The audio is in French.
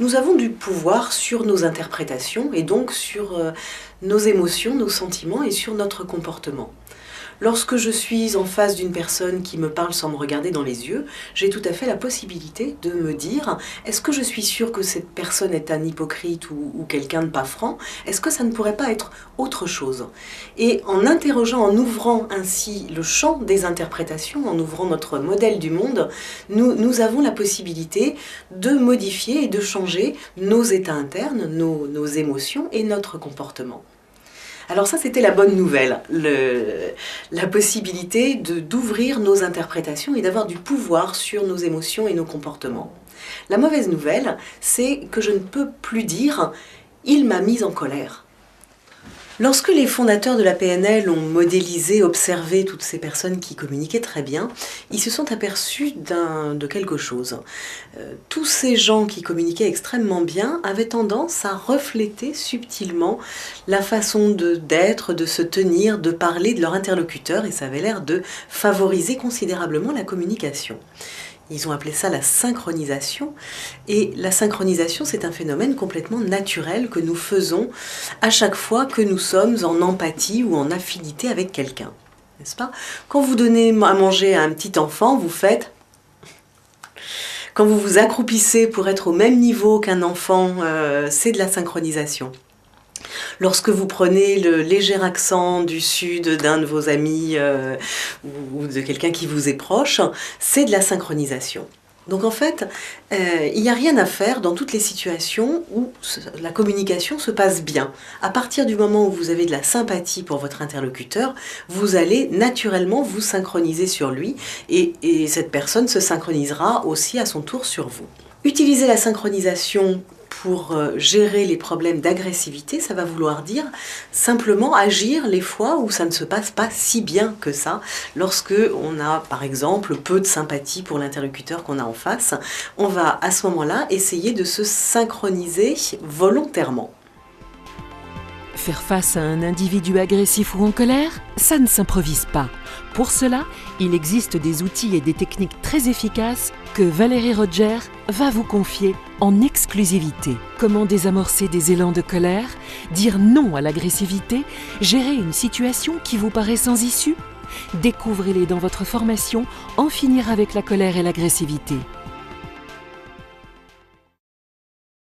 Nous avons du pouvoir sur nos interprétations et donc sur nos émotions, nos sentiments et sur notre comportement. Lorsque je suis en face d'une personne qui me parle sans me regarder dans les yeux, j'ai tout à fait la possibilité de me dire « Est-ce que je suis sûre que cette personne est un hypocrite ou quelqu'un de pas franc? Est-ce que ça ne pourrait pas être autre chose ?» Et en interrogeant, en ouvrant ainsi le champ des interprétations, en ouvrant notre modèle du monde, nous avons la possibilité de modifier et de changer nos états internes, nos émotions et notre comportement. Alors ça, c'était la bonne nouvelle, la possibilité d'ouvrir nos interprétations et d'avoir du pouvoir sur nos émotions et nos comportements. La mauvaise nouvelle, c'est que je ne peux plus dire « il m'a mise en colère ». Lorsque les fondateurs de la PNL ont modélisé, observé toutes ces personnes qui communiquaient très bien, ils se sont aperçus de quelque chose. Tous ces gens qui communiquaient extrêmement bien avaient tendance à refléter subtilement la façon d'être, de se tenir, de parler de leur interlocuteur, et ça avait l'air de favoriser considérablement la communication. Ils ont appelé ça la synchronisation. Et la synchronisation, c'est un phénomène complètement naturel que nous faisons à chaque fois que nous sommes en empathie ou en affinité avec quelqu'un. N'est-ce pas? Quand vous donnez à manger à un petit enfant, vous faites... Quand vous vous accroupissez pour être au même niveau qu'un enfant, c'est de la synchronisation. Lorsque vous prenez le léger accent du sud d'un de vos amis ou de quelqu'un qui vous est proche, c'est de la synchronisation. Donc en fait, il n'y a rien à faire dans toutes les situations où la communication se passe bien. À partir du moment où vous avez de la sympathie pour votre interlocuteur, vous allez naturellement vous synchroniser sur lui et cette personne se synchronisera aussi à son tour sur vous. Utiliser la synchronisation pour gérer les problèmes d'agressivité, ça va vouloir dire simplement agir les fois où ça ne se passe pas si bien que ça. Lorsque on a par exemple peu de sympathie pour l'interlocuteur qu'on a en face, on va à ce moment-là essayer de se synchroniser volontairement. Faire face à un individu agressif ou en colère, ça ne s'improvise pas. Pour cela, il existe des outils et des techniques très efficaces que Valérie Roger va vous confier en exclusivité. Comment désamorcer des élans de colère, dire non à l'agressivité, gérer une situation qui vous paraît sans issue? Découvrez-les dans votre formation « En finir avec la colère et l'agressivité ».